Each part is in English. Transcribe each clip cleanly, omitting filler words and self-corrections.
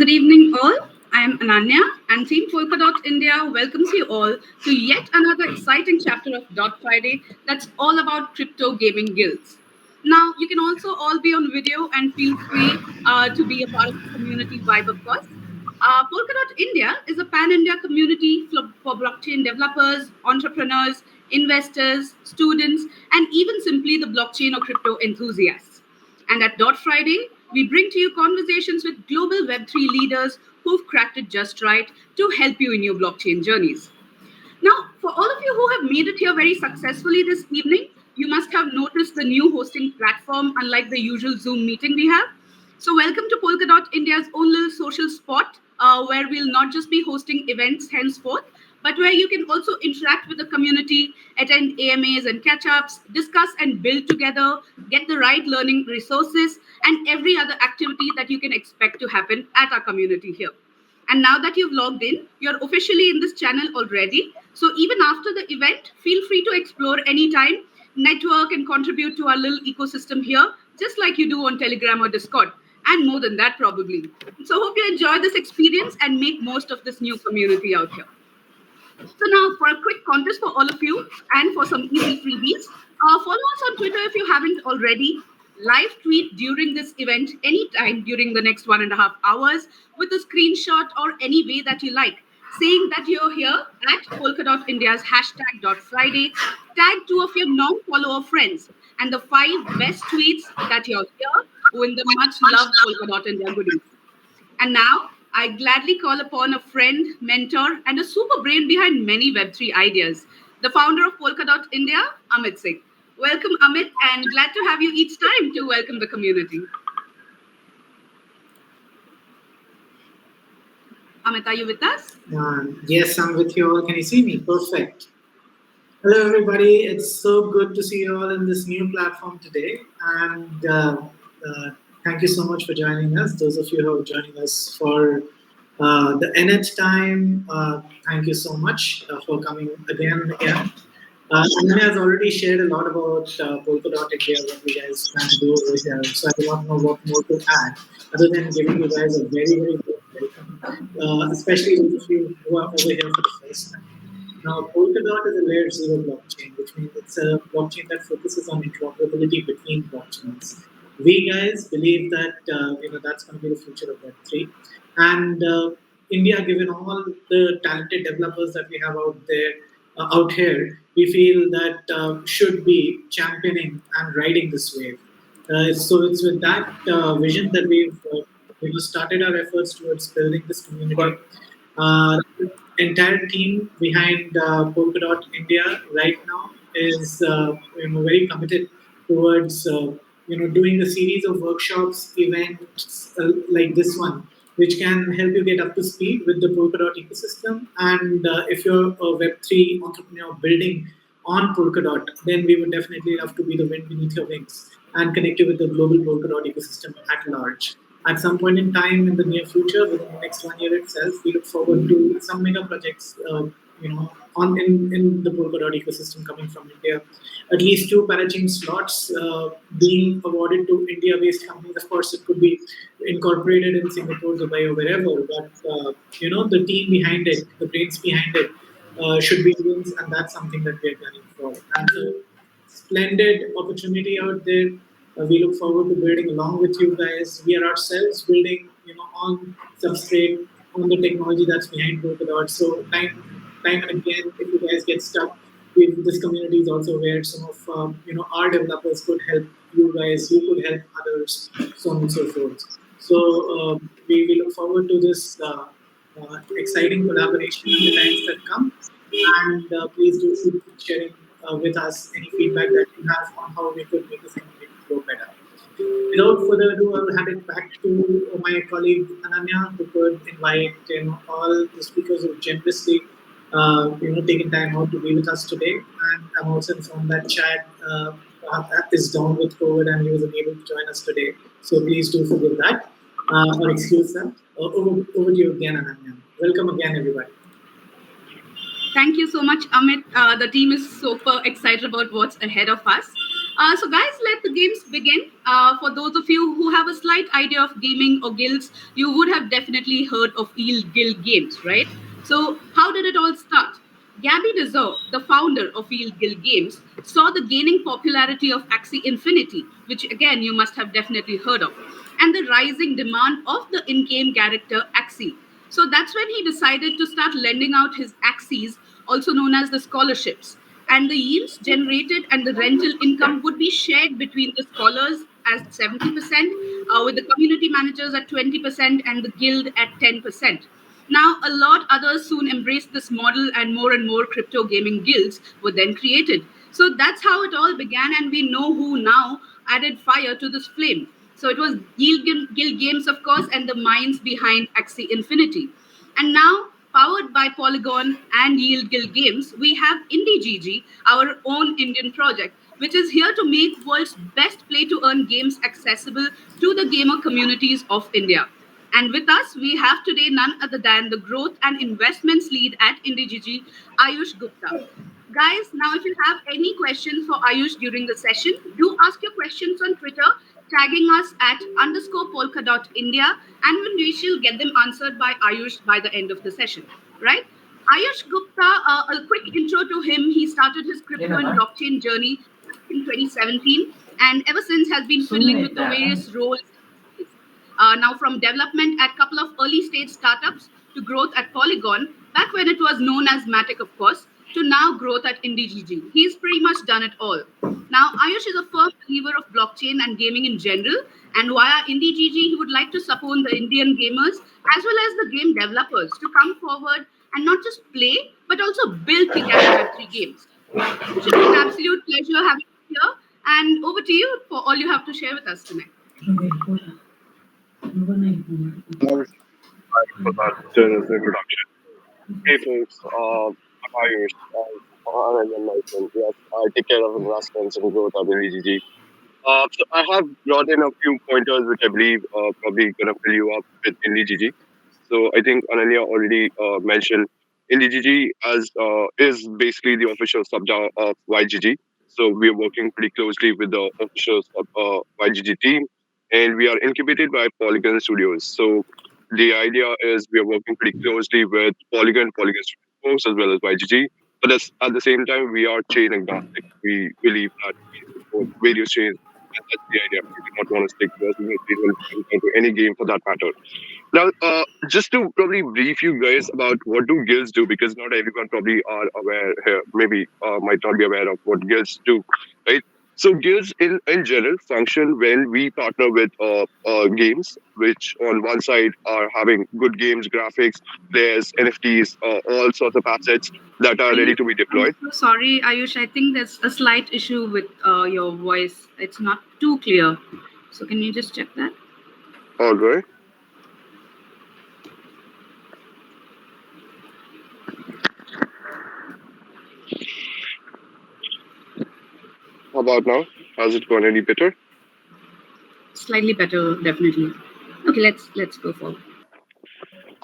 Good evening, all. I am Ananya, and Team Polkadot India welcomes you all to yet another exciting chapter of DotFriday that's all about crypto gaming guilds. Now, you can also all be on video and feel free to be a part of the community vibe, of course. Polkadot India is a pan India community for blockchain developers, entrepreneurs, investors, students, and even simply the blockchain or crypto enthusiasts. And at Dot Friday, we bring to you conversations with global Web3 leaders who've cracked it just right to help you in your blockchain journeys. Now, for all of you who have made it here very successfully this evening, you must have noticed the new hosting platform, unlike the usual Zoom meeting we have. So, welcome to Polkadot India's own little social spot where we'll not just be hosting events henceforth, but where you can also interact with the community, attend AMAs and catch ups, discuss and build together, get the right learning resources, and every other activity that you can expect to happen at our community here. And now that you've logged in, you're officially in this channel already. So even after the event, feel free to explore anytime, network, and contribute to our little ecosystem here, just like you do on Telegram or Discord. And more than that, probably. So hope you enjoy this experience and make most of this new community out here. So now for a quick contest for all of you and for some easy freebies, follow us on Twitter if you haven't already. Live tweet during this event anytime during the next 1.5 hours with a screenshot or any way that you like, saying that you're here at Polkadot India's hashtag .Friday. Tag two of your non-follower friends, and the 5 best tweets that you're here win the much loved Polkadot India goodies. And now, I gladly call upon a friend, mentor, and a super brain behind many Web3 ideas, the founder of Polkadot India, Amit Singh. Welcome, Amit, and glad to have you each time to welcome the community. Amit, are you with us? Yes, I'm with you all. Can you see me? Perfect. Hello, everybody. It's so good to see you all in this new platform today. And thank you so much for joining us. Those of you who are joining us for the nth time, thank you so much for coming again and again. Ananya has already shared a lot about Polkadot India, what you guys plan to do over here. So I do not know what more to add, other than giving you guys a very, very good welcome, especially those of you who are over here for the first time. Now, Polkadot is a layer 0 blockchain, which means it's a blockchain that focuses on interoperability between blockchains. We guys believe that that's going to be the future of Web3, and India, given all the talented developers that we have out here, we feel that should be championing and riding this wave. So it's with that vision that we've started our efforts towards building this community. Entire team behind Polkadot India right now is very committed towards doing a series of workshops, events like this one, which can help you get up to speed with the Polkadot ecosystem. And if you're a Web3 entrepreneur building on Polkadot, then we would definitely love to be the wind beneath your wings and connect you with the global Polkadot ecosystem at large. At some point in time in the near future, within the next 1 year itself, we look forward to some mega projects, in the Polkadot ecosystem coming from India. At least 2 parachain slots being awarded to India-based companies. Of course, it could be incorporated in Singapore, Dubai, or wherever. But the team behind it, the brains behind it, should be Indians, and that's something that we're planning for. And a splendid opportunity out there. We look forward to building along with you guys. We are ourselves building, on substrate, on the technology that's behind Polkadot. So time and again, if you guys get stuck, this community is also where some of our developers could help you guys. You could help others, so on and so forth. So we look forward to this exciting collaboration in the times that come. And please do keep sharing with us any feedback that you have on how we could make this community grow better. Without further ado, I will hand it back to my colleague Ananya, who could invite all the speakers who generously taken time out to be with us today. And I'm also informed that Chad is down with COVID and he was unable to join us today. So please do forgive that or excuse that. Over to you again, Ananya. Welcome again, everybody. Thank you so much, Amit. The team is super excited about what's ahead of us. So, guys, let the games begin. For those of you who have a slight idea of gaming or guilds, you would have definitely heard of Guild Games, right? So, how did it all start? Gabby Dezoe, the founder of Field Guild Games, saw the gaining popularity of Axie Infinity, which again you must have definitely heard of, and the rising demand of the in game character Axie. So that's when he decided to start lending out his Axies, also known as the scholarships. And the yields generated and the rental income would be shared between the scholars at 70%, with the community managers at 20%, and the guild at 10%. Now, a lot others soon embraced this model, and more crypto gaming guilds were then created. So that's how it all began, and we know who now added fire to this flame. So it was Guild Games, of course, and the minds behind Axie Infinity. And now, powered by Polygon and Yield Guild Games, we have IndiGG, our own Indian project, which is here to make world's best play to earn games accessible to the gamer communities of India. And with us, we have today none other than the growth and investments lead at IndiGG, Ayush Gupta. Guys, now if you have any questions for Ayush during the session, do ask your questions on Twitter, tagging us at _Polkadot India, and we shall get them answered by Ayush by the end of the session. Right? Ayush Gupta, a quick intro to him. He started his crypto and blockchain journey in 2017, and ever since has been fiddling with the various roles. Now, from development at a couple of early stage startups to growth at Polygon, back when it was known as Matic, of course, to now growth at IndiGG. He's pretty much done it all. Now, Ayush is a firm believer of blockchain and gaming in general, and via IndiGG, he would like to support the Indian gamers as well as the game developers to come forward and not just play, but also build kick-ass Web3 games. Ayush, it's an absolute pleasure having you here, and over to you for all you have to share with us tonight. Thanks for that generous introduction. Hey folks, I'm Ayush. I'm an enlightenment. Yes, I take care of investments and growth at IndiGG. So I have brought in a few pointers which I believe probably gonna fill you up with IndiGG. So I think Ananya already mentioned IndiGG as is basically the official subject of YGG. So we are working pretty closely with the official YGG team, and we are incubated by Polygon Studios. So the idea is we are working pretty closely with Polygon Studios folks as well as YGG. But at the same time, we are chain agnostic. We believe that we support various chains, and that's the idea. We do not want to stick to a single chain when it comes to any game for that matter. Now, just to probably brief you guys about what do guilds do, because not everyone probably are aware here, maybe might not be aware of what guilds do, right? So guilds in general function when we partner with games, which on one side are having good games, graphics, players, NFTs, all sorts of assets that are ready to be I'm deployed. so sorry, Ayush. I think there's a slight issue with your voice. It's not too clear. So can you just check that? All right. How about now? Has it gone any better? Slightly better, definitely. Okay, let's go forward.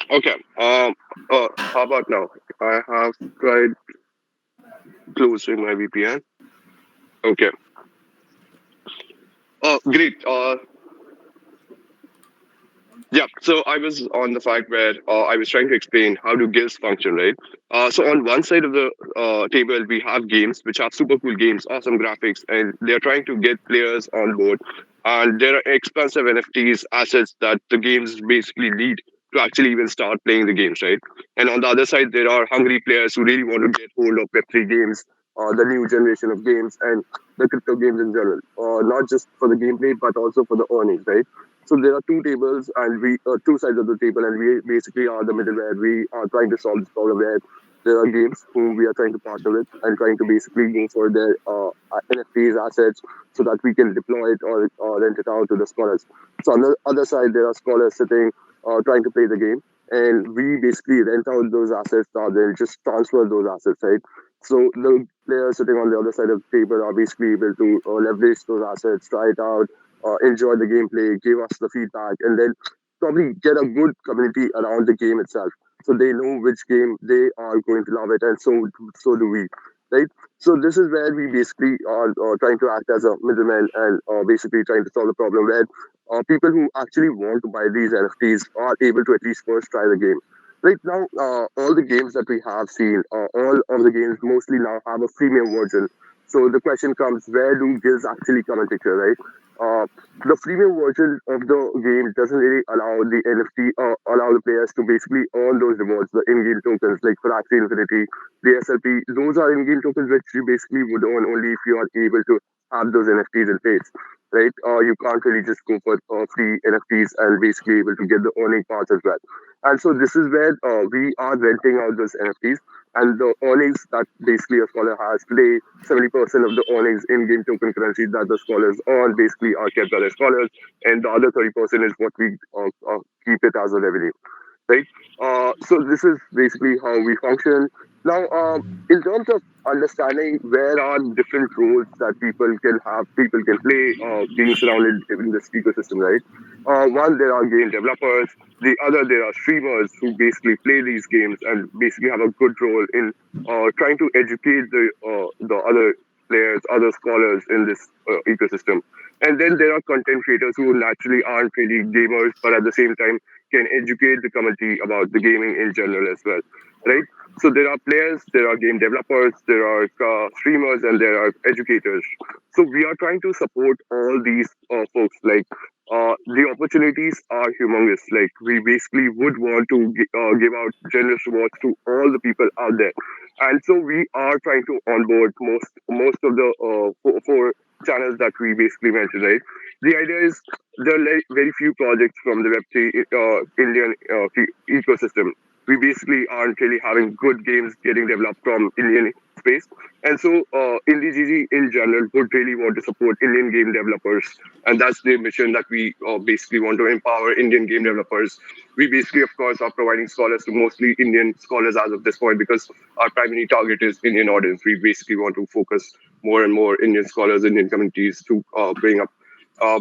Okay. How about now? I have tried closing my VPN. Okay. Great. Yeah, so I was on the fact where I was trying to explain how do guilds function, right? So on one side of the table, we have games which have super cool games, awesome graphics, and they're trying to get players on board. And there are expensive NFTs assets that the games basically need to actually even start playing the games, right? And on the other side, there are hungry players who really want to get hold of Web3 games, the new generation of games, and the crypto games in general, not just for the gameplay, but also for the earnings, right? So there are two tables and we two sides of the table, and we basically are the middleware. We are trying to solve this problem where there are games whom we are trying to partner with and trying to basically go for their NFTs assets so that we can deploy it or rent it out to the scholars. So on the other side, there are scholars sitting trying to play the game, and we basically rent out those assets or then just transfer those assets, right? So the players sitting on the other side of the table are basically able to leverage those assets, try it out, enjoy the gameplay, give us the feedback, and then probably get a good community around the game itself. So they know which game they are going to love it, and so do we. right? So this is where we basically are trying to act as a middleman and basically trying to solve the problem where people who actually want to buy these NFTs are able to at least first try the game. Right now, all the games that we have seen, all of the games mostly now have a freemium version. So the question comes, where do guilds actually come in picture, right? Uh, the freemium version of the game doesn't really allow the NFT, allow the players to basically earn those rewards, the in-game tokens like for Axie Infinity, the SLP. Those are in-game tokens which you basically would earn only if you are able to have those NFTs in place, right? You can't really just go for free NFTs and basically able to get the earning parts as well. And so this is where we are renting out those NFTs, and the earnings that basically a scholar has today, 70% of the earnings in-game token currency that the scholars earn basically are kept by the scholars, and the other 30% is what we keep it as a revenue, right? So this is basically how we function. Now, in terms of understanding where are different roles that people can play being surrounded in this ecosystem, right? One, there are game developers. The other, there are streamers who basically play these games and basically have a good role in trying to educate the other players, other scholars in this ecosystem. And then there are content creators who naturally aren't really gamers, but at the same time can educate the community about the gaming in general as well, right? So there are players, there are game developers, there are streamers, and there are educators. So we are trying to support all these folks. Like the opportunities are humongous. Like we basically would want to give out generous rewards to all the people out there, and so we are trying to onboard most of the four channels that we basically mentioned. Right. The idea is there are very few projects from the Web3 Indian ecosystem. We basically aren't really having good games getting developed from Indian space. And so IndiGG in general would really want to support Indian game developers. And that's the mission that we basically want to empower Indian game developers. We basically, of course, are providing scholars to mostly Indian scholars as of this point because our primary target is Indian audience. We basically want to focus more and more Indian scholars, Indian communities to bring up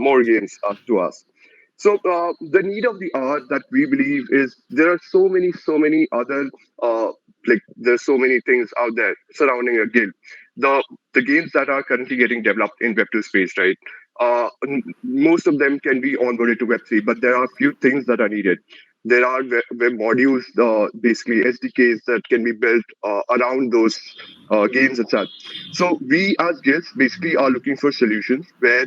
more games to us. So the need of the hour that we believe is there are so many other there's so many things out there surrounding a guild. The the games that are currently getting developed in Web2 space, right? Most of them can be onboarded to Web3, but there are a few things that are needed. There are web modules, basically SDKs that can be built around those games and such. So we as guilds basically are looking for solutions where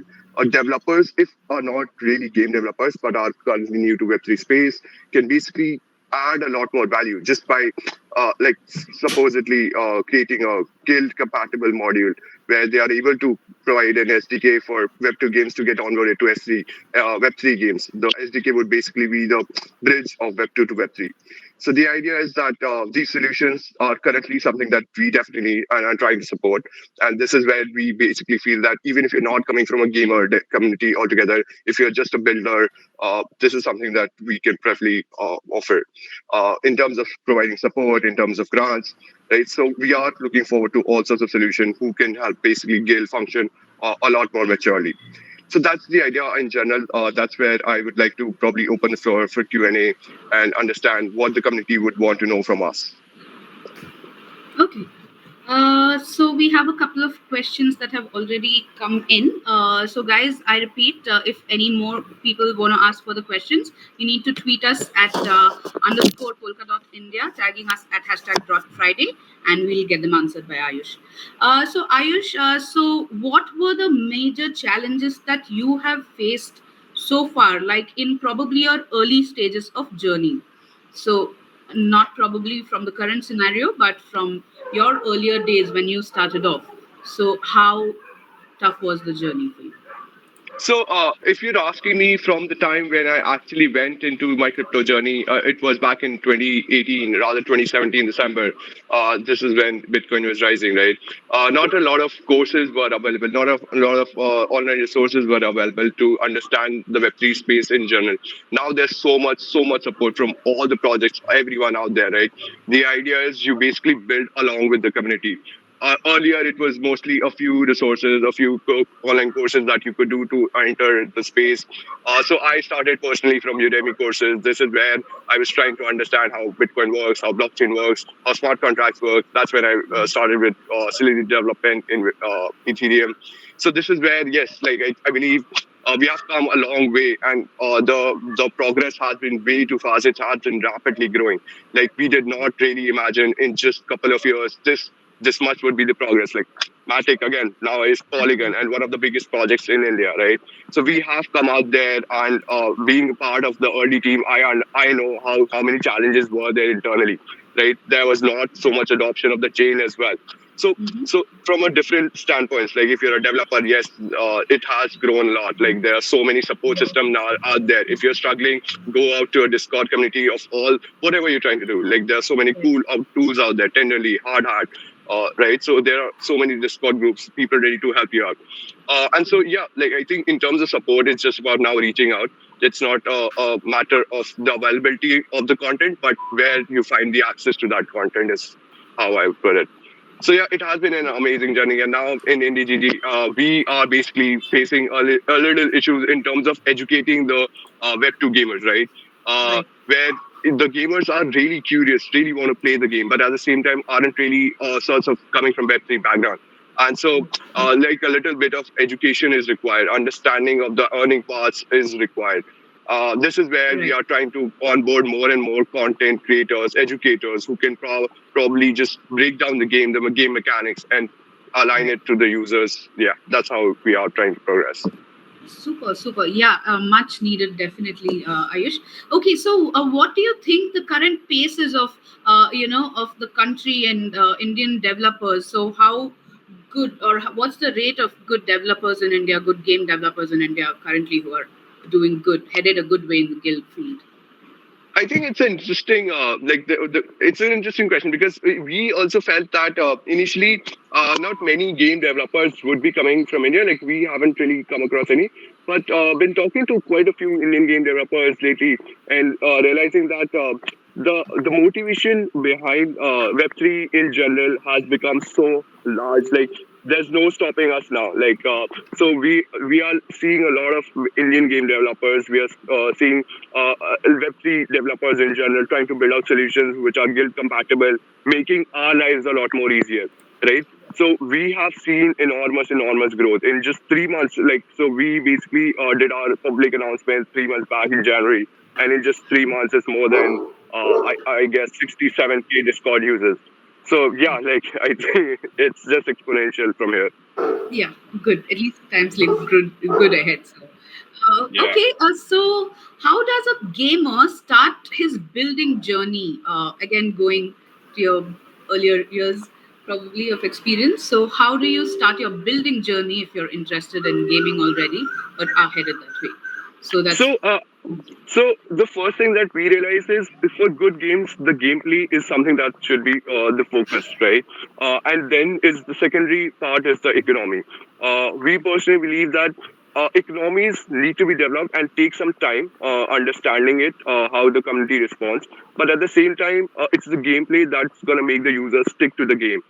developers, if are not really game developers but are currently new to Web3 space, can basically add a lot more value just by supposedly creating a guild compatible module where they are able to provide an SDK for Web2 games to get onboarded to S3 Web3 games. The SDK would basically be the bridge of Web2 to Web3. So the idea is that these solutions are currently something that we definitely are trying to support, and this is where we basically feel that even if you're not coming from a gamer community altogether, if you're just a builder, this is something that we can preferably offer in terms of providing support, in terms of grants, right? So we are looking forward to all sorts of solutions who can help basically Gale function a lot more maturely. So that's the idea in general. That's where I would like to probably open the floor for Q&A and understand what the community would want to know from us. Okay. So we have a couple of questions that have already come in. So guys, I repeat, if any more people want to ask further questions, you need to tweet us at underscore Polkadot India, tagging us at hashtag DotFriday, and we'll get them answered by Ayush. So Ayush, so what were the major challenges that you have faced so far, like in probably your early stages of journey? So not probably from the current scenario, but from your earlier days when you started off. So how tough was the journey for you? So, if you're asking me from the time when I actually went into my crypto journey, it was back in 2018, rather 2017 December. This is when Bitcoin was rising, right? Not a lot of courses were available, not a lot of online resources were available to understand the Web3 space in general. Now there's so much support from all the projects, everyone out there, right? The idea is you basically build along with the community. Earlier, it was mostly a few resources, a few online courses that you could do to enter the space. So I started personally from Udemy courses. This is where I was trying to understand how Bitcoin works, how blockchain works, how smart contracts work. That's when I started with Solidity development in Ethereum. So this is where, yes, like I believe we have come a long way, and the progress has been way too fast. It has been rapidly growing. Like we did not really imagine in just a couple of years this much would be the progress. Like Matic again now is Polygon and one of the biggest projects in India, right? So we have come out there, and being a part of the early team, I know how many challenges were there internally, right? There was not so much adoption of the chain as well. So Mm-hmm. so from a different standpoint, like if you're a developer, yes, it has grown a lot. Like there are so many support systems now out there. If you're struggling, go out to a Discord community of all whatever you're trying to do. Like there are so many cool tools out there, Tenderly, Hard Hat, right? So there are so many Discord groups, people ready to help you out. And so yeah, like I think in terms of support, it's just about now reaching out. It's not a matter of the availability of the content, but where you find the access to that content is how I would put it. So yeah, it has been an amazing journey, and now in IndiGG, we are basically facing a little issues in terms of educating the Web2 gamers, right? Right. Where the gamers are really curious, really want to play the game, but at the same time aren't really sorts of coming from Web3 background. And so, like a little bit of education is required, understanding of the earning paths is required. This is where we Right. are trying to onboard more and more content creators, educators who can probably just break down the game mechanics, and align Right. it to the users. Yeah, that's how we are trying to progress. Super, super. Yeah, much needed, definitely, Ayush. Okay, so what do you think the current pace is of, of the country and Indian developers? So how good, or what's the rate of good developers in India, good game developers in India currently who are doing good, headed a good way in the guild field? I think it's an interesting, it's an interesting question because we also felt that initially, not many game developers would be coming from India. Like we haven't really come across any, but been talking to quite a few Indian game developers lately, and realizing that the motivation behind Web3 in general has become so large. Like there's no stopping us now. Like so we are seeing a lot of Indian game developers. We are seeing Web3 developers in general trying to build out solutions which are guild compatible, making our lives a lot more easier, right? So we have seen enormous growth in just 3 months. Like so, we basically did our public announcement 3 months back in January, and in just 3 months, it's more than I guess 67K Discord users. So yeah, like I think it's just exponential from here. Yeah, good. At least times like good ahead. So, Yeah. okay. So how does a gamer start his building journey? Again, going to your earlier years, probably of experience. So, how do you start your building journey if you're interested in gaming already, but are headed that way? So that's So So the first thing that we realize is for good games, the gameplay is something that should be the focus, right? And then is the secondary part is the economy. We personally believe that economies need to be developed and take some time understanding it, how the community responds. But at the same time, it's the gameplay that's gonna make the user stick to the game.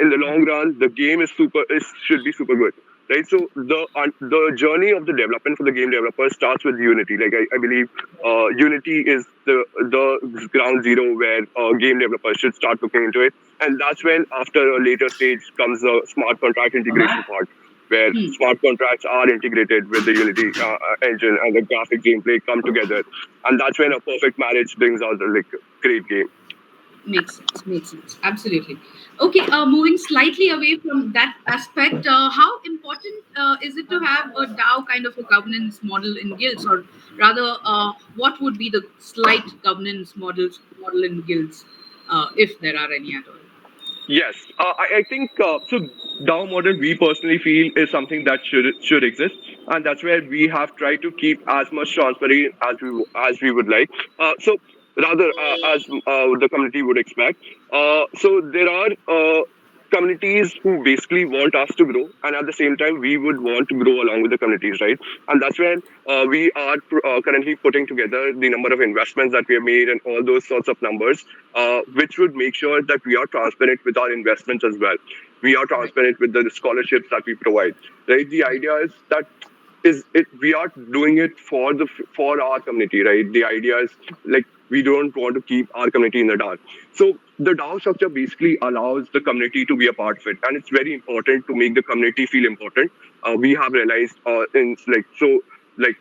In the long run, the game should be super good, right? So the journey of the development for the game developer starts with Unity. Like I believe Unity is the ground zero where game developers should start looking into it, and that's when after a later stage comes the smart contract integration part, where hmm, smart contracts are integrated with the Unity engine and the graphic gameplay come together, and that's when a perfect marriage brings out the like great game. makes sense. Makes sense. Absolutely. Okay. Moving slightly away from that aspect, how important is it to have a DAO kind of a governance model in guilds, or rather, what would be the slight governance model in guilds, if there are any at all? Yes, I think so. DAO model we personally feel is something that should exist, and that's where we have tried to keep as much transparency as we would like. So rather as the community would expect. So there are communities who basically want us to grow, and at the same time we would want to grow along with the communities, right? And that's when we are currently putting together the number of investments that we have made and all those sorts of numbers, which would make sure that we are transparent with our investments as well. We are Right. transparent with the scholarships that we provide, right? The idea is that is it we are doing it for our community, right? The idea is like we don't want to keep our community in the dark. So the DAO structure basically allows the community to be a part of it, and it's very important to make the community feel important. We have realized in like so like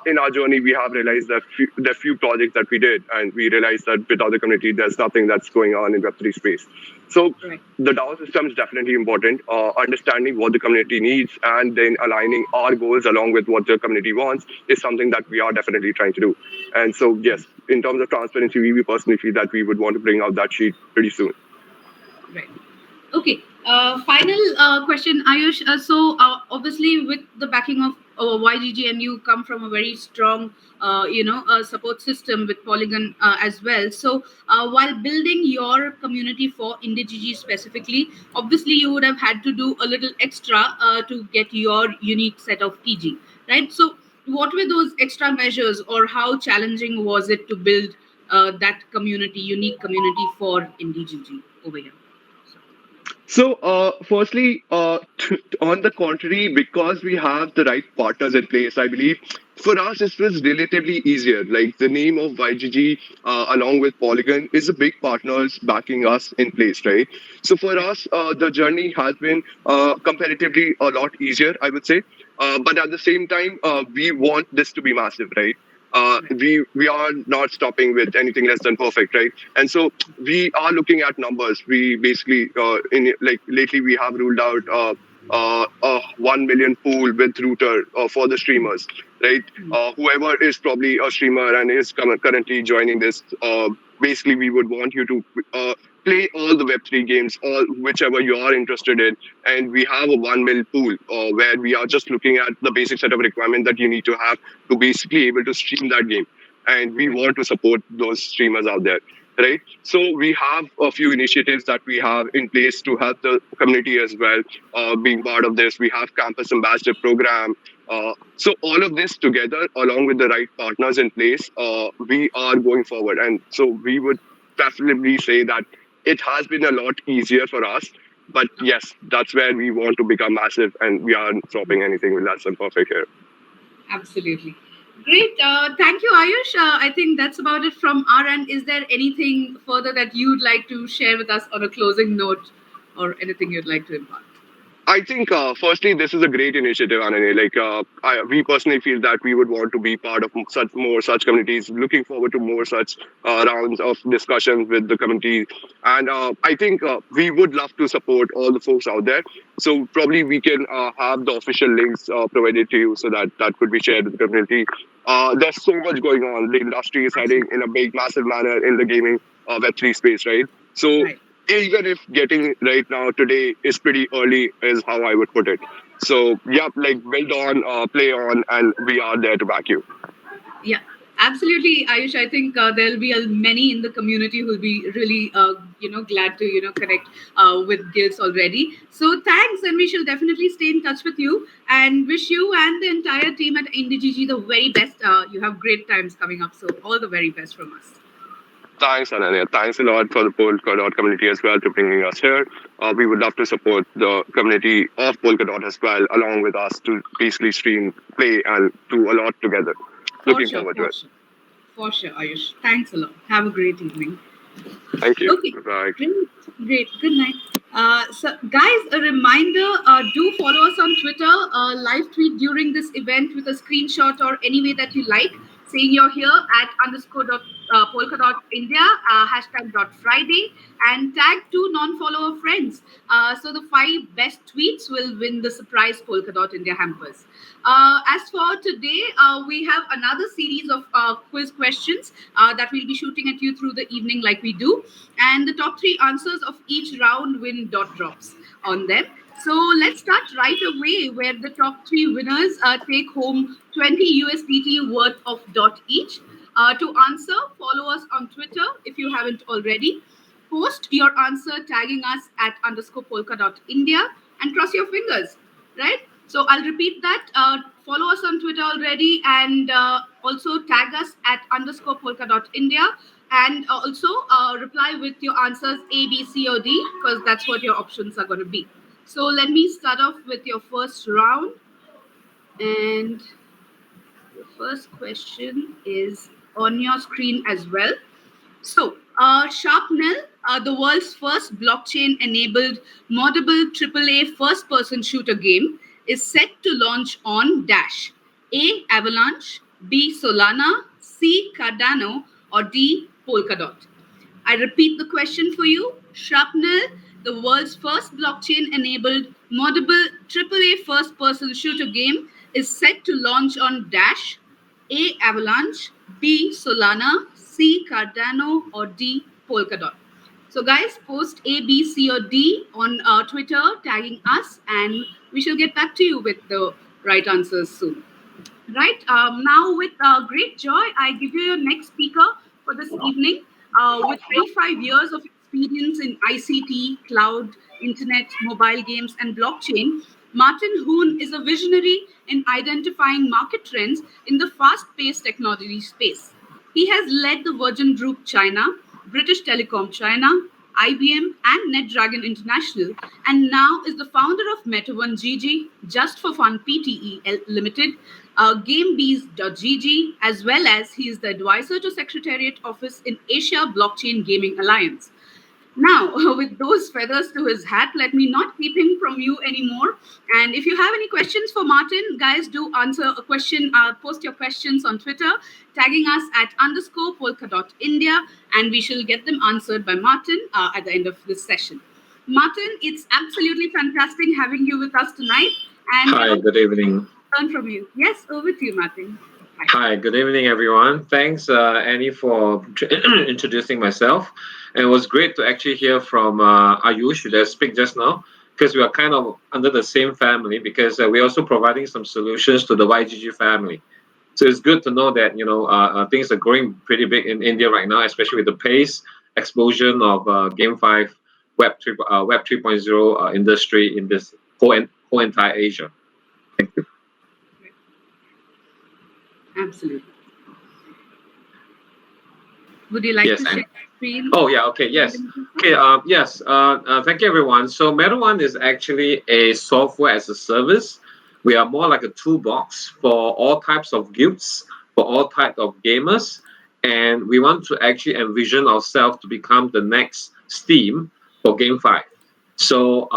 in our journey, we have realized that the few projects that we did, and we realized that without the community, there's nothing that's going on in Web3 space. So Right. the DAO system is definitely important. Understanding what the community needs and then aligning our goals along with what the community wants is something that we are definitely trying to do. And so, yes, in terms of transparency, we personally feel that we would want to bring out that sheet pretty soon. Right. Okay. Final question, Ayush. Obviously, with the backing of YGG, and you come from a very strong, support system with Polygon as well. So, while building your community for IndiGG specifically, obviously you would have had to do a little extra to get your unique set of TG, right? So, what were those extra measures, or how challenging was it to build that community, unique community for IndiGG over here? So, firstly, on the contrary, because we have the right partners in place, I believe for us it was relatively easier. Like the name of YGG, along with Polygon, is a big partners backing us in place, right? So for us, the journey has been comparatively a lot easier, I would say. But at the same time, we want this to be massive, right? We are not stopping with anything less than perfect, right? And so we are looking at numbers. We basically in like lately we have ruled out a 1 million pool with router for the streamers, right? Whoever is probably a streamer and is currently joining this, basically we would want you to play all the Web3 games, all whichever you are interested in, and we have a 1 mil pool where we are just looking at the basic set of requirements that you need to have to basically able to stream that game, and we Right. want to support those streamers out there, right? So we have a few initiatives that we have in place to help the community as well. Being part of this, we have campus ambassador program. So all of this together, along with the right partners in place, we are going forward, and so we would definitely say that it has been a lot easier for us. But yes, that's where we want to become massive, and we aren't stopping anything with less than perfect here. Absolutely. Great. Thank you, Ayush. I think that's about it from our end. Is there anything further that you'd like to share with us on a closing note, or anything you'd like to impart? I think, firstly, this is a great initiative, Anane. We personally feel that we would want to be part of such communities. Looking forward to more such rounds of discussions with the community, and I think we would love to support all the folks out there. So probably we can have the official links provided to you, so that that could be shared with the community. There's so much going on. The industry is heading in a big, massive manner in the gaming Web3 space, right? So Right. even if getting right now today is pretty early, is how I would put it. So yeah, like build on, play on, and we are there to back you. Yeah, absolutely, Ayush. I think there'll be many in the community who'll be really, glad to, connect with guilds already. So thanks, and we shall definitely stay in touch with you and wish you and the entire team at IndiGG the very best. You have great times coming up, so all the very best from us. Thanks, Ananya. Thanks a lot for the Polkadot community as well to bringing us here. We would love to support the community of Polkadot as well, along with us to basically stream, play, and do a lot together. For Looking sure, forward to for it. sure. For sure, Ayush. Thanks a lot. Have a great evening. Thank you. Okay, Bye. great, great. Good night. Guys, a reminder: do follow us on Twitter. Live tweet during this event with a screenshot or any way that you like, saying you're here at underscore dot polka dot India hashtag dot Friday, and tag two non-follower friends. So the five best tweets will win the surprise polka dot India hampers. As for today, we have another series of quiz questions that we'll be shooting at you through the evening, like we do. And the top three answers of each round win dot drops on them. So let's start right away, where the top three winners take home 20 USDT worth of dot each. To answer, follow us on Twitter if you haven't already. Post your answer tagging us at underscore polka dot India and cross your fingers, right? So I'll repeat that. Follow us on Twitter already, and also tag us at underscore polka dot India, and also reply with your answers A, B, C, or D, because that's what your options are going to be. So let me start off with your first round. And your first question is on your screen as well. So, Sharpnel, the world's first blockchain enabled moddable AAA first person shooter game, is set to launch on Dash. A. Avalanche, B. Solana, C. Cardano, or D. Polkadot. I repeat the question for you. Shrapnel, the world's first blockchain enabled moddable AAA first person shooter game, is set to launch on Dash, A. Avalanche, B. Solana, C. Cardano, or D. Polkadot. So, guys, post A, B, C, or D on Twitter, tagging us, and we shall get back to you with the right answers soon. Right. Now, with great joy, I give you your next speaker for this evening. With 25 years of experience in ICT, cloud, internet, mobile games, and blockchain, Martin Hoon is a visionary in identifying market trends in the fast paced technology space. He has led the Virgin Group China, British Telecom China, IBM, and NetDragon International, and now is the founder of Metaone GG, Just for Fun Pte. Limited, GameBees.gg, as well as he is the advisor to Secretariat Office in Asia Blockchain Gaming Alliance. Now, with those feathers to his hat, let me not keep him from you anymore. And if you have any questions for Martin, guys, do answer a question. Post your questions on Twitter, tagging us at underscore Polkadot India, and we shall get them answered by Martin at the end of this session. Martin, it's absolutely fantastic having you with us tonight. And Hi, good evening. Learn from you. Yes, over to you, Martin. Hi, good evening, everyone. Thanks, Annie, for introducing myself. And it was great to actually hear from Ayush that speak just now, because we are kind of under the same family, because we're also providing some solutions to the YGG family. So it's good to know that things are growing pretty big in India right now, especially with the pace explosion of Game 5 Web 3.0 industry in this whole entire Asia. Thank you. Absolutely. Would you like Yes, to share screen? Oh, yeah. Okay. Yes. Okay. Yes. Thank you, everyone. So, Metaone is actually a software as a service. We are more like a toolbox for all types of guilds, for all types of gamers, and we want to actually envision ourselves to become the next Steam for Game 5. So,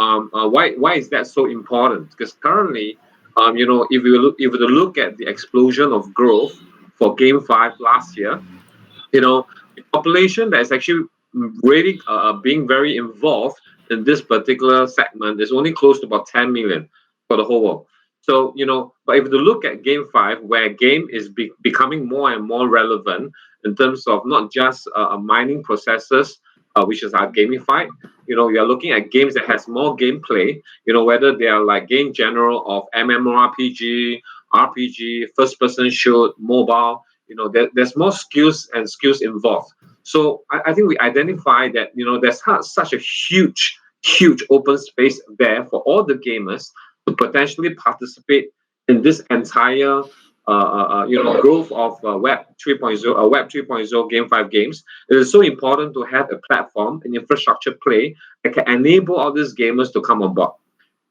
why is that so important? Because currently, if we look at the explosion of growth for Game 5 last year, the population that is actually really being very involved in this particular segment is only close to about 10 million for the whole world. So, but if you look at Game 5, where game is becoming more and more relevant in terms of not just mining processes, which is our gamified, you're looking at games that has more gameplay, whether they are like game general of MMORPG, RPG, first person shoot, mobile, there's more skills involved. So I think we identify that there's such a huge open space there for all the gamers to potentially participate in this entire growth of Web 3.0 Game 5 games. It is so important to have a platform, an infrastructure play that can enable all these gamers to come on board.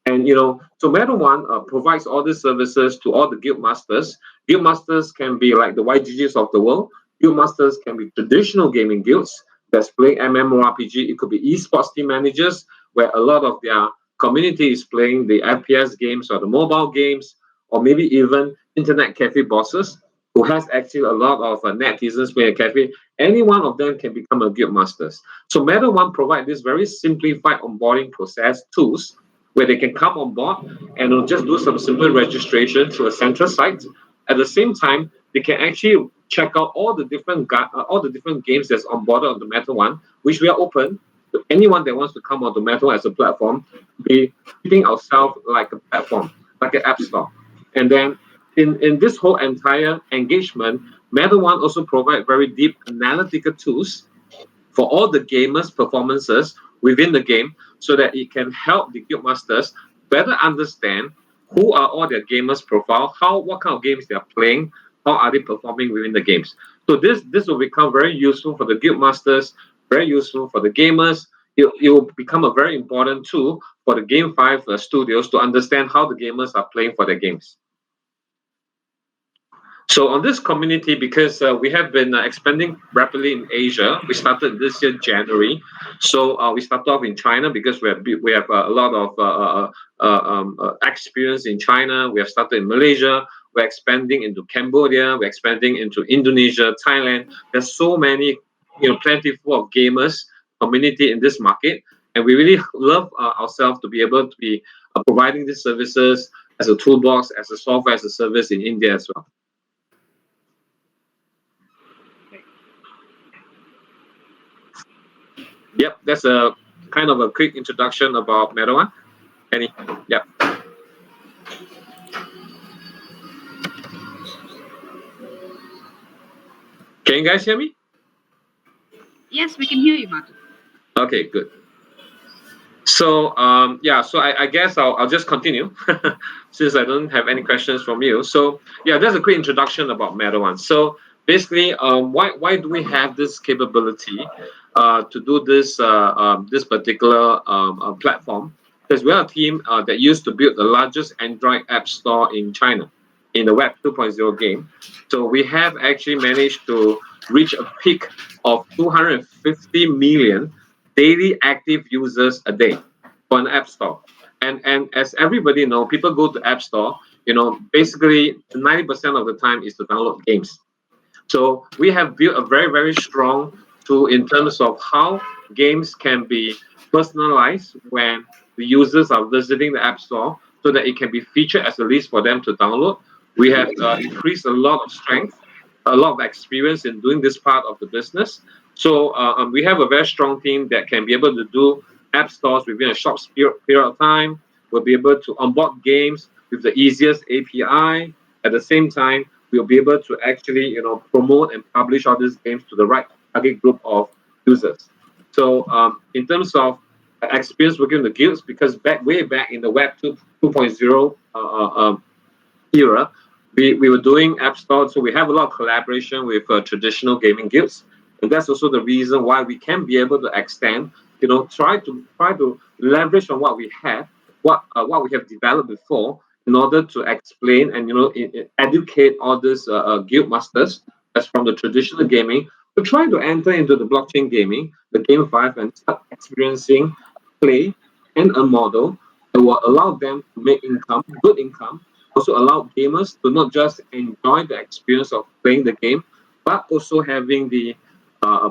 And so Metaone provides all these services to all the guild masters. Guild masters can be like the YGGs of the world. Guild masters can be traditional gaming guilds that's playing MMORPG. It could be esports team managers, where a lot of their community is playing the FPS games or the mobile games, or maybe even internet cafe bosses who has actually a lot of netizens playing a cafe. Any one of them can become a guild masters. So Metaone provides this very simplified onboarding process tools where they can come on board and just do some simple registration through a central site. At the same time, they can actually check out all the different games that's on board on the Metaone, which we are open to anyone that wants to come onto Metaone as a platform. Be treating ourselves like a platform, like an app store. And then in this whole entire engagement, Metaone also provide very deep analytical tools for all the gamers' performances within the game, so that it can help the guild masters better understand who are all their gamers' profile, what kind of games they are playing, how are they performing within the games. So this will become very useful for the guild masters, very useful for the gamers. it will become a very important tool for the Game 5 studios to understand how the gamers are playing for their games. So on this community, because we have been expanding rapidly in Asia, we started this year January. So we started off in China because we have a lot of experience in China. We have started in Malaysia. We're expanding into Cambodia. We're expanding into Indonesia, Thailand. There's so many, plentiful of gamers community in this market, and we really love ourselves to be able to be providing these services as a toolbox, as a software as a service in India as well. Yep, that's a kind of a quick introduction about Metaone. Any? Yep. Can you guys hear me? Yes, we can hear you, Martin. Okay, good. So so I guess I'll just continue since I don't have any questions from you. So yeah, that's a quick introduction about Metaone. So basically, why do we have this capability to do this this particular platform? Because we're a team that used to build the largest Android app store in China in the Web 2.0 game. So we have actually managed to reach a peak of 250 million daily active users a day for an app store. And as everybody know, people go to app store, basically 90% of the time is to download games. So we have built a very, very strong tool in terms of how games can be personalized when the users are visiting the app store so that it can be featured as a list for them to download. We have increased a lot of strength, a lot of experience in doing this part of the business. So we have a very strong team that can be able to do app stores within a short period of time. We'll be able to onboard games with the easiest API. At the same time, we'll be able to actually, promote and publish all these games to the right target group of users. So in terms of experience working with the guilds, because way back in the Web 2.0 era, we were doing app stores, so we have a lot of collaboration with traditional gaming guilds, and that's also the reason why we can be able to extend, try to leverage on what we have, what we have developed before, in order to explain and educate all these guild masters as from the traditional gaming to try to enter into the blockchain gaming, the Game 5, and start experiencing play and a model that will allow them to make income, good income, also allow gamers to not just enjoy the experience of playing the game, but also having the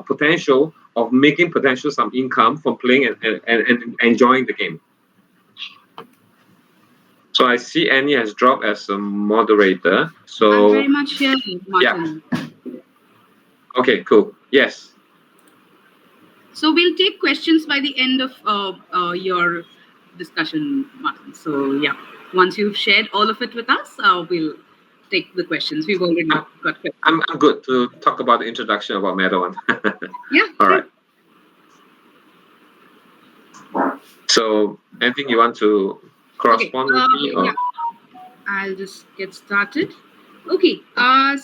potential of making potential some income from playing and enjoying the game. So I see Annie has dropped as a moderator. So I'm very much here, Martin. Yeah. Okay, cool. Yes. So we'll take questions by the end of your discussion, Martin. So yeah, once you've shared all of it with us, we'll take the questions. We've already got questions. I'm good to talk about the introduction about Metaone. Yeah. All right. So anything you want to correspond with me? Or? Yeah. I'll just get started. Okay,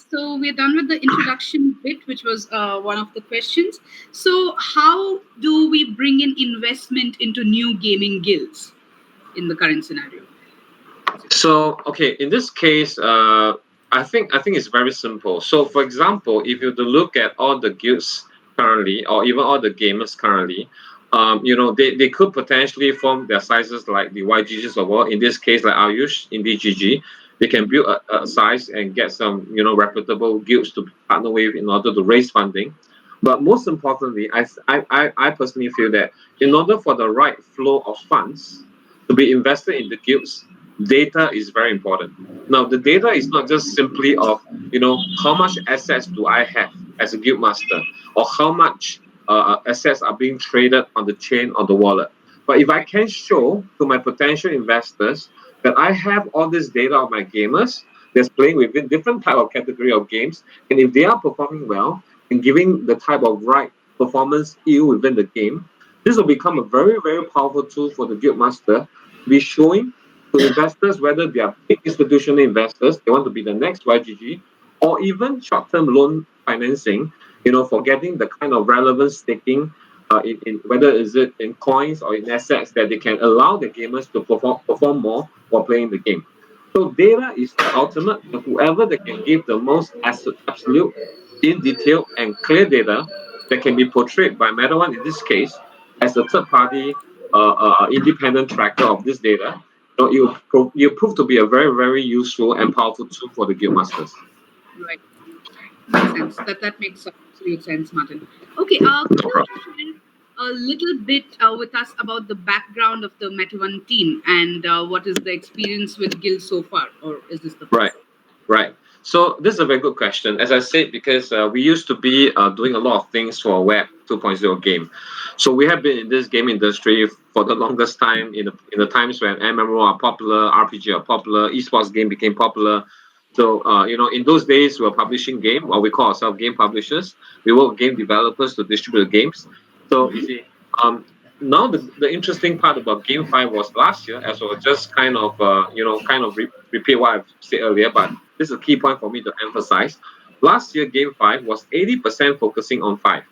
so we're done with the introduction bit, which was one of the questions. So, how do we bring in investment into new gaming guilds in the current scenario? So, okay, in this case, I think it's very simple. So, for example, if you look at all the guilds currently, or even all the gamers currently, they could potentially form their sizes like the YGGs of the world. In this case, like Ayush, IndiGG, they can build a size and get some, reputable guilds to partner with in order to raise funding. But most importantly, I personally feel that in order for the right flow of funds to be invested in the guilds, data is very important. Now, the data is not just simply of, how much assets do I have as a guild master, or how much assets are being traded on the chain or the wallet. But if I can show to my potential investors that I have all this data of my gamers that's playing within different type of category of games, and if they are performing well and giving the type of right performance yield within the game, this will become a very, very powerful tool for the guild master to be showing to investors whether they are big institutional investors, they want to be the next YGG, or even short-term loan financing, for getting the kind of relevant staking in whether is it in coins or in assets that they can allow the gamers to perform more while playing the game. So data is the ultimate, and whoever that can give the most absolute, in detail, and clear data that can be portrayed by Metaone in this case as a third party independent tracker of this data, you prove to be a very, very useful and powerful tool for the guild masters. Right. Makes sense. That makes absolute sense, Martin. Okay, No could you problem. share a little bit with us about the background of the Metavan team and what is the experience with Guild so far, or is this the Right. first? Right. So this is a very good question. As I said, because we used to be doing a lot of things for a Web 2.0 game. So we have been in this game industry for the longest time in the times when MMO are popular, RPG are popular, esports game became popular. So in those days we were publishing game, or we call ourselves game publishers. We work with game developers to distribute games. So you see, um, now the interesting part about Game 5 was last year, as I was just repeat what I've said earlier, but this is a key point for me to emphasize. Last year, Game 5 was 80% focusing on 5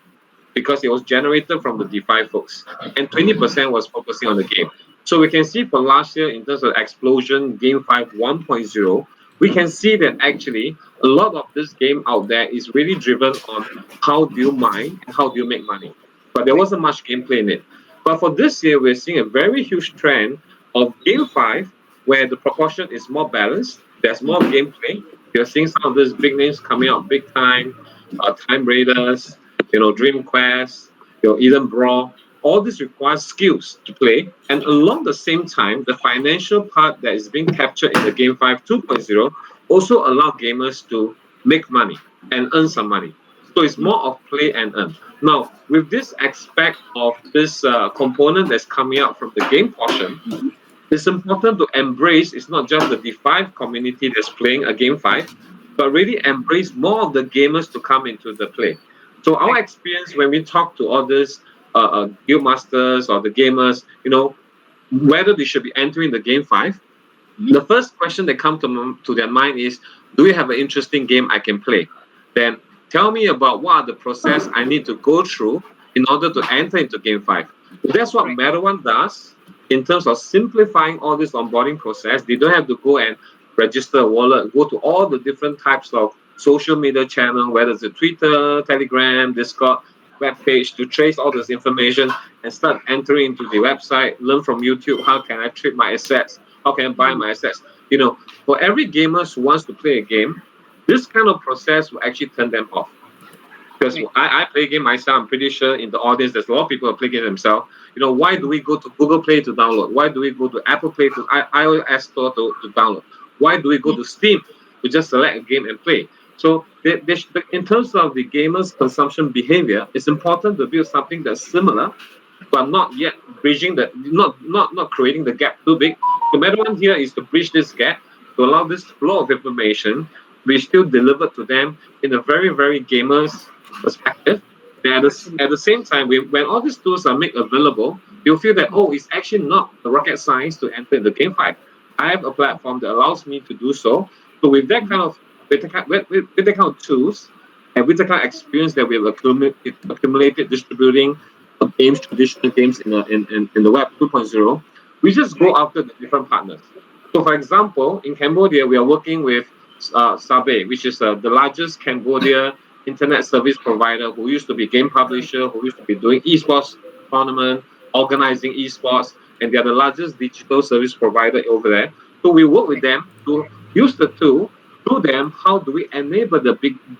because it was generated from the DeFi folks, and 20% was focusing on the game. So we can see for last year, in terms of explosion, Game 5 1.0, we can see that actually a lot of this game out there is really driven on how do you mine and how do you make money. But there Right. wasn't much gameplay in it. But for this year, we're seeing a very huge trend of Game 5 where the proportion is more balanced. There's more gameplay. You're seeing some of these big names coming out big time, Time Raiders, Dream Quest, Eden Brawl. All this requires skills to play, and along the same time, the financial part that is being captured in the Game 5 2.0 also allow gamers to make money and earn some money. So it's more of play and earn. Now, with this aspect of this component that's coming out from the game portion, it's important to embrace it's not just the DeFi community that's playing a Game 5, but really embrace more of the gamers to come into the play. So our Right. experience when we talk to all these guild masters or the gamers, whether they should be entering the Game 5, the first question that comes to their mind is, do you have an interesting game I can play? Then tell me about what are the process I need to go through in order to enter into Game 5. So that's what Right. Metaone does in terms of simplifying all this onboarding process. They don't have to go and register a wallet, go to all the different types of social media channel, whether it's a Twitter, Telegram, Discord, web page, to trace all this information and start entering into the website, learn from YouTube, how can I trade my assets, how can I buy my assets. For every gamer who wants to play a game, this kind of process will actually turn them off. Because Right. I play game myself, I'm pretty sure in the audience there's a lot of people who play game themselves. Why do we go to Google Play to download? Why do we go to Apple Play to iOS Store to download? Why do we go to Steam to just select a game and play? So in terms of the gamers' consumption behavior, it's important to build something that's similar, but not yet bridging not creating the gap too big. The matter one here is to bridge this gap to allow this flow of information be still delivered to them in a very, very gamers perspective. And Absolutely. at the same time, when all these tools are made available, you'll feel that, oh, it's actually not the rocket science to enter the game 5. I have a platform that allows me to do so. So with that kind of with that kind of tools and with the kind of experience that we've accumulated distributing games, traditional games in the Web 2.0, we just go Right. after the different partners. So, for example, in Cambodia, we are working with Sabe, which is the largest Cambodia internet service provider who used to be game publisher, who used to be doing esports tournament, organizing esports, and they are the largest digital service provider over there. So we work with Right. them to use the tool through them. How do we enable the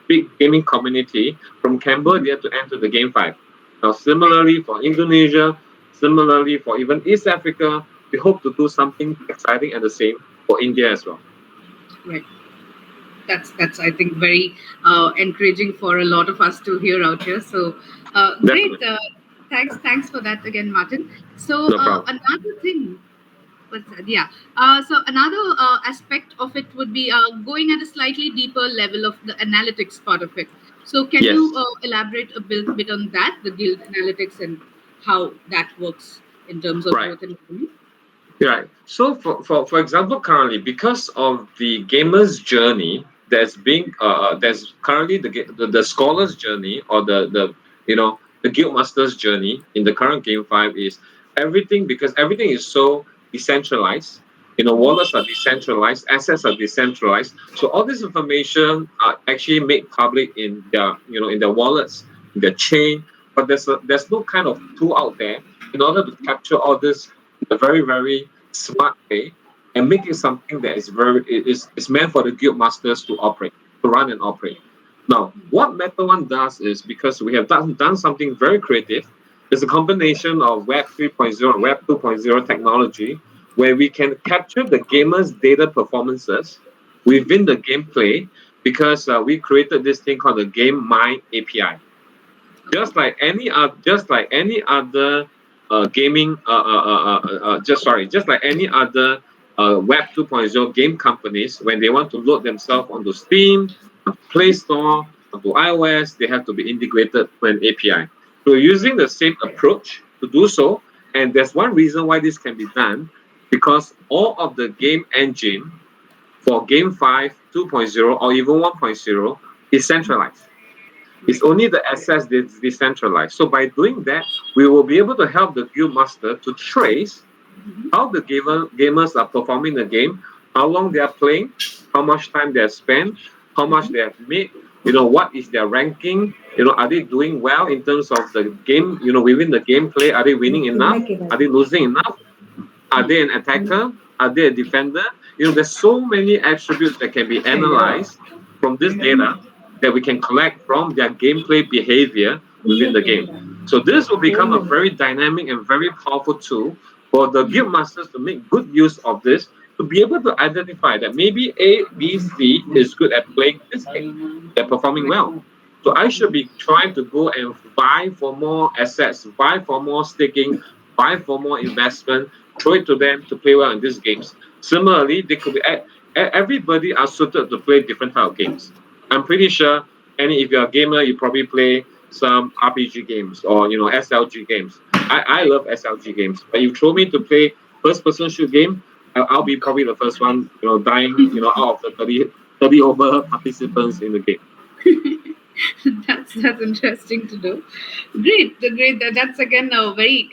big gaming community from Cambodia to enter the Game 5? Now, Right. similarly for Indonesia, similarly for even East Africa, we hope to do something exciting and the same for India as well. Right. That's I think very encouraging for a lot of us to hear out here. So great. Definitely. Thanks for that again, Martin. So No problem. another thing. What's that? Yeah. So another aspect of it would be going at a slightly deeper level of the analytics part of it. So can Yes. you elaborate a bit on that, the guild analytics and how that works in terms of Right. growth and revenue? Right. So for example, currently, because of the gamer's journey there's currently the scholar's journey or the the guildmaster's journey in the current game 5 is everything, because everything is so decentralized. Wallets are decentralized, assets are decentralized. So all this information are actually made public in their wallets, in their chain. But there's no kind of tool out there in order to capture all this in a very, very smart way and make it something that is meant for the guild masters to operate, to run and operate. Now, what Meta One does is, because we have done something very creative, it's a combination of Web 3.0 and Web 2.0 technology, where we can capture the gamer's data performances within the gameplay, because we created this thing called the Game Mine API. Just like any other gaming just like any other Web 2.0 game companies, when they want to load themselves onto Steam, onto Play Store, onto iOS, they have to be integrated to an API. So we're using the same approach to do so, and there's one reason why this can be done, because all of the game engine for Game 5, 2.0, or even 1.0 is centralized. It's only the assets that's decentralized. So by doing that, we will be able to help the guild master to trace how the gamers are performing the game, how long they are playing, how much time they have spent, how much they have made, what is their ranking, are they doing well in terms of the game, within the gameplay, are they winning enough, are they losing enough, are they an attacker, are they a defender? There's so many attributes that can be analyzed from this data that we can collect from their gameplay behavior within the game. So this will become a very dynamic and very powerful tool for the guild masters to make good use of this, to be able to identify that maybe A, B, C is good at playing this game. They're performing well. So I should be trying to go and buy for more assets, buy for more staking, buy for more investment, throw it to them to play well in these games. Similarly, they could be everybody are suited to play different type of games. I'm pretty sure, if you're a gamer, you probably play some RPG games or SLG games. I love SLG games, but you throw me to play first-person shoot game, I'll be probably the first one, dying, out of the 30 over participants in the game. That's interesting to know. Great, great. That's again a very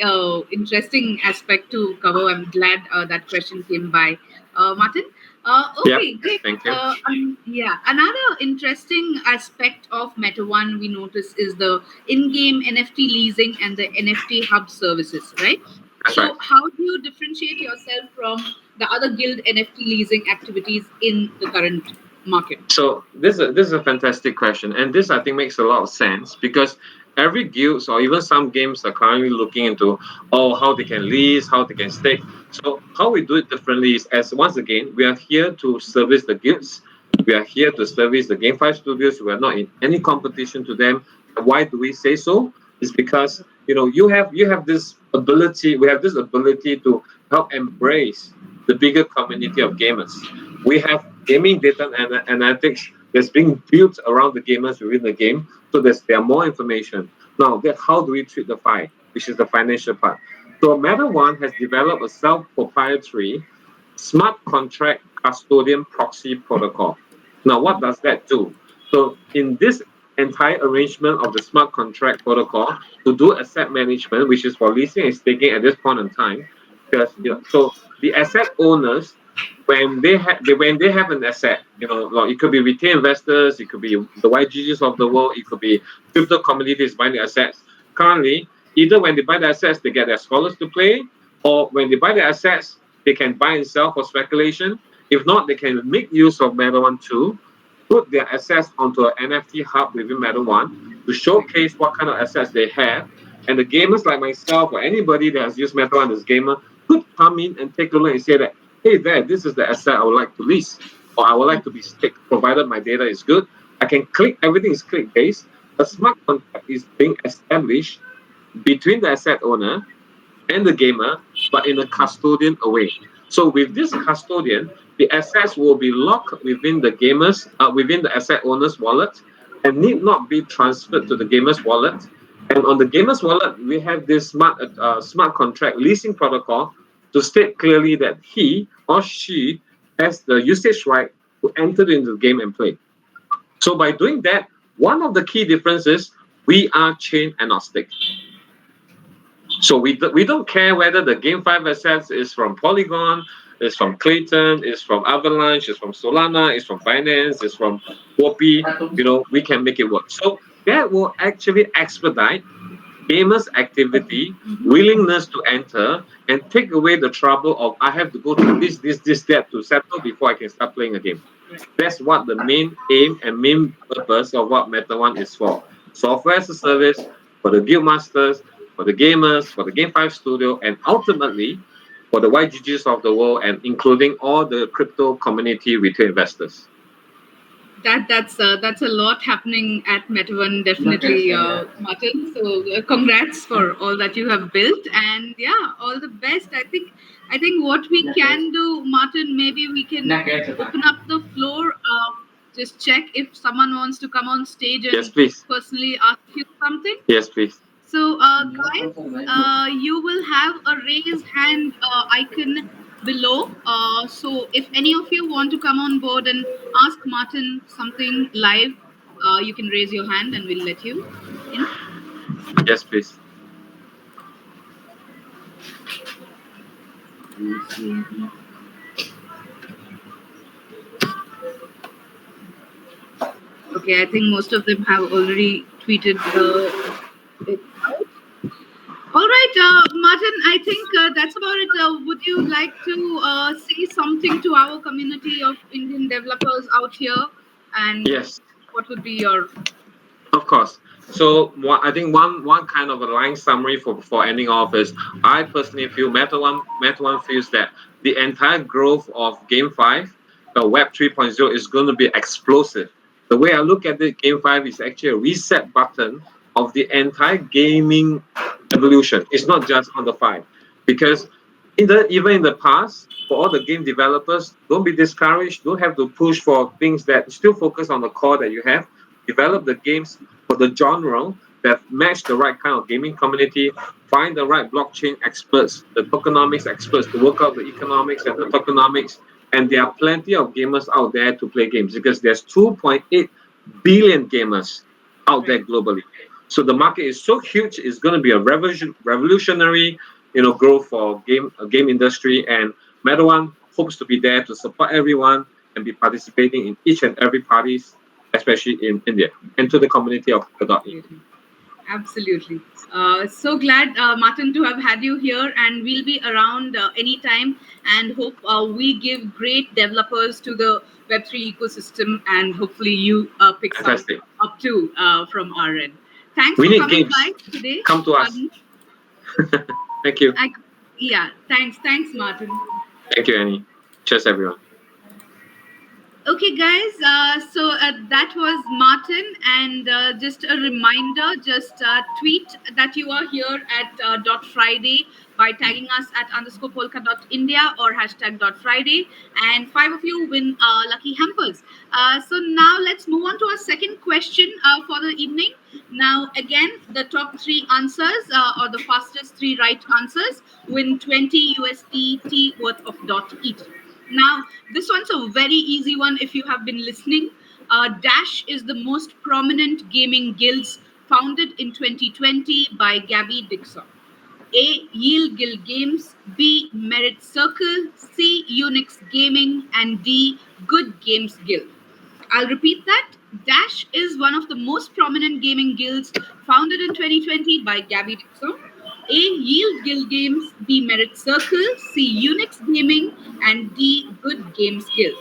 interesting aspect to cover. I'm glad that question came by, Martin. Yep, Okay, great. thank you. Yeah, another interesting aspect of Meta One we notice is the in-game NFT leasing and the NFT hub services, right? That's right. So, how do you differentiate yourself from the other guild NFT leasing activities in the current market? So this is a fantastic question, and this I think makes a lot of sense, because every guilds or even some games are currently looking into how they can lease, how they can stake. So how we do it differently is, as once again, we are here to service the guilds. We are here to service the Game 5 studios. We are not in any competition to them. And why do we say so? It's because you have this ability. We have this ability to help embrace the bigger community of gamers. We have gaming data and analytics that's being built around the gamers within the game, so there are more information. Now, how do we treat the FI, which is the financial part? So Meta One has developed a self-proprietary smart contract custodian proxy protocol. Now, what does that do? So in this entire arrangement of the smart contract protocol to do asset management, which is for leasing and staking at this point in time, because so the asset owners, when they have an asset, like it could be retail investors, it could be the YGGs of the world, it could be crypto communities buying the assets. Currently, either when they buy the assets, they get their scholars to play, or when they buy the assets, they can buy and sell for speculation. If not, they can make use of Meta One too, put their assets onto an NFT hub within Meta One to showcase what kind of assets they have. And the gamers like myself or anybody that has used Meta One as gamer could come in and take a look and say that, hey, this is the asset I would like to lease, or I would like to be staked, provided my data is good. I can click, everything is click based. A smart contract is being established between the asset owner and the gamer, but in a custodian away. So with this custodian, the assets will be locked within the asset owner's wallet, and need not be transferred to the gamer's wallet. And on the gamer's wallet, we have this smart contract leasing protocol to state clearly that he or she has the usage right to enter into the game and play. So by doing that, one of the key differences, we are chain agnostic. So we don't care whether the GameFi assets is from Polygon, is from Clayton, is from Avalanche, is from Solana, is from Binance, is from Whoopee. We can make it work. So that will actually expedite gamers' activity, willingness to enter, and take away the trouble of I have to go through this, that to settle before I can start playing a game. That's what the main aim and main purpose of what Meta One is for. Software as a service for the guild masters, for the gamers, for the Game 5 studio, and ultimately for the YGGs of the world, and including all the crypto community retail investors. That's a lot happening at Metaone, definitely, Martin. So congrats for all that you have built, and yeah, all the best. I think what we can do, Martin, maybe we can open up the floor. Just check if someone wants to come on stage Yes, and please. personally ask you something. Yes, please. So, guys, you will have a raise hand icon below. So, if any of you want to come on board and ask Martin something live, you can raise your hand and we'll let you in. Yes, please. Okay, I think most of them have already tweeted it out. All right, Martin, I think that's about it. Would you like to say something to our community of Indian developers out here? And Yes. what would be your Of course. So I think one kind of a line summary for ending off is I personally feel Meta One feels that the entire growth of Game 5, Web 3.0 is going to be explosive. The way I look at it, Game 5 is actually a reset button of the entire gaming evolution. It's not just on the 5. Because even in the past, for all the game developers, don't be discouraged. Don't have to push for things that still focus on the core that you have. Develop the games for the genre that match the right kind of gaming community. Find the right blockchain experts, the tokenomics experts to work out the economics and the tokenomics. And there are plenty of gamers out there to play games because there's 2.8 billion gamers out there globally. So the market is so huge; it's going to be a revolutionary, growth for game industry. And Meta One hopes to be there to support everyone and be participating in each and every parties, especially in India, and to the community of Polkadot India. Absolutely. So glad, Martin, to have had you here, and we'll be around anytime. And hope we give great developers to the Web3 ecosystem, and hopefully you pick some Fantastic. up too from our end. Thanks We for need coming games. by today. Come to us. Thank you. Yeah, thanks, Martin. Thank you, Annie. Cheers, everyone. Okay, guys. So that was Martin, and just a reminder: just tweet that you are here at DotFriday by tagging us at _Polka.India or #DotFriday, and 5 of you win lucky hampers. So now let's move on to our second question for the evening. Now, again, the top three answers or the fastest three right answers win 20 USDT worth of dot each. Now, this one's a very easy one if you have been listening. Dash is the most prominent gaming guilds founded in 2020 by Gabby Dixon. A. Yield Guild Games, B. Merit Circle, C. Unix Gaming, and D. Good Games Guild. I'll repeat that. Dash is one of the most prominent gaming guilds founded in 2020 by Gabby Dixon. A. Yield Guild Games, B. Merit Circle, C. Unix Gaming, and D. Good Games Guild.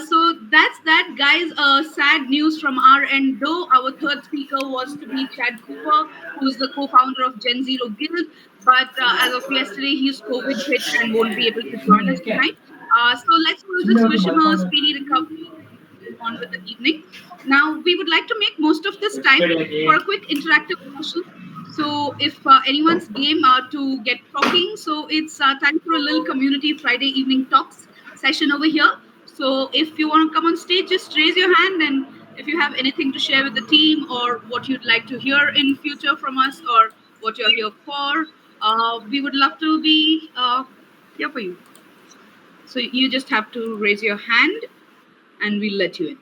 So that's that, guys. Sad news from our end, though. Our third speaker was to be Chad Cooper, who is the co-founder of Gen Zero Guild. But as of yesterday, he's COVID hit and won't be able to join us tonight. So let's all just wish him a speedy recovery and move on with the evening. Now, we would like to make most of this time for a quick interactive session. So, if anyone's game to get talking, so it's time for a little community Friday evening talks session over here. So, if you want to come on stage, just raise your hand, and if you have anything to share with the team or what you'd like to hear in future from us or what you're here for, we would love to be here for you. So, you just have to raise your hand, and we'll let you in.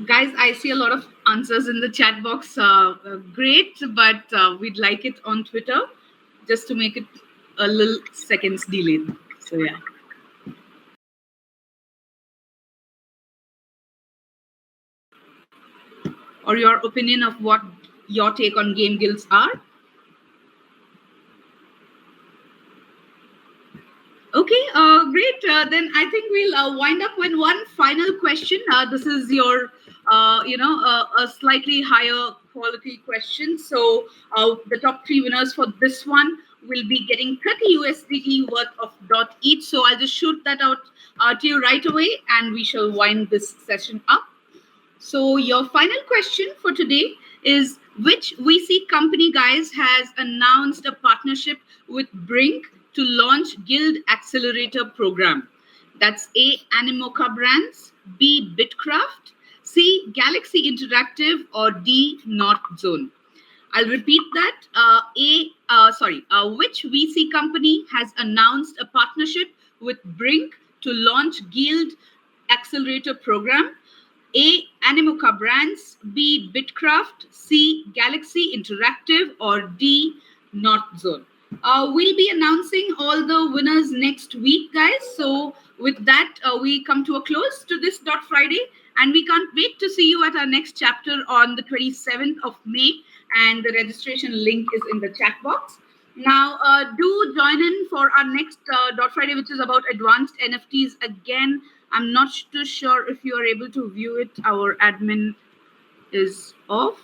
Guys, I see a lot of answers in the chat box. Great, but we'd like it on Twitter just to make it a little seconds delayed. So, yeah. Or your opinion of what your take on game guilds are. Okay, great. Then I think we'll wind up with one final question. This is your, a slightly higher quality question. So the top three winners for this one will be getting 30 USDT worth of dot each. So I'll just shoot that out to you right away, and we shall wind this session up. So, your final question for today is, which VC company, guys, has announced a partnership with Brink to launch Guild Accelerator program? That's A. Animoca Brands, B. Bitcraft, C. Galaxy Interactive, or D. North Zone. I'll repeat that. Which VC company has announced a partnership with Brink to launch Guild Accelerator program? A. Animoca Brands, B. Bitcraft, C. Galaxy Interactive, or D. North Zone. We'll be announcing all the winners next week, guys. So, with that, we come to a close to this Dot Friday, and we can't wait to see you at our next chapter on the 27th of May. And the registration link is in the chat box. Now, do join in for our next Dot Friday, which is about advanced NFTs. Again, I'm not too sure if you are able to view it. Our admin is off.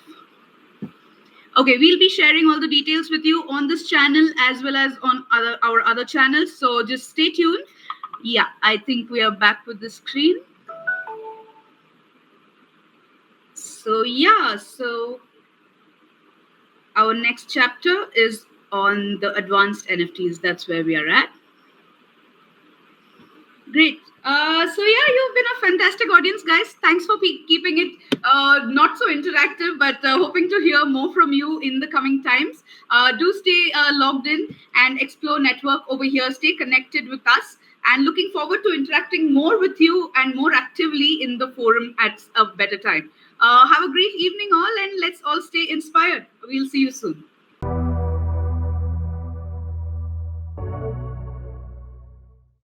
Okay, we'll be sharing all the details with you on this channel as well as on our other channels. So just stay tuned. Yeah, I think we are back with the screen. So our next chapter is on the advanced NFTs. That's where we are at. Great. You've been a fantastic audience, guys. Thanks for keeping it not so interactive, but hoping to hear more from you in the coming times. Do stay logged in and explore network over here. Stay connected with us, and looking forward to interacting more with you and more actively in the forum at a better time. Have a great evening, all, and let's all stay inspired. We'll see you soon.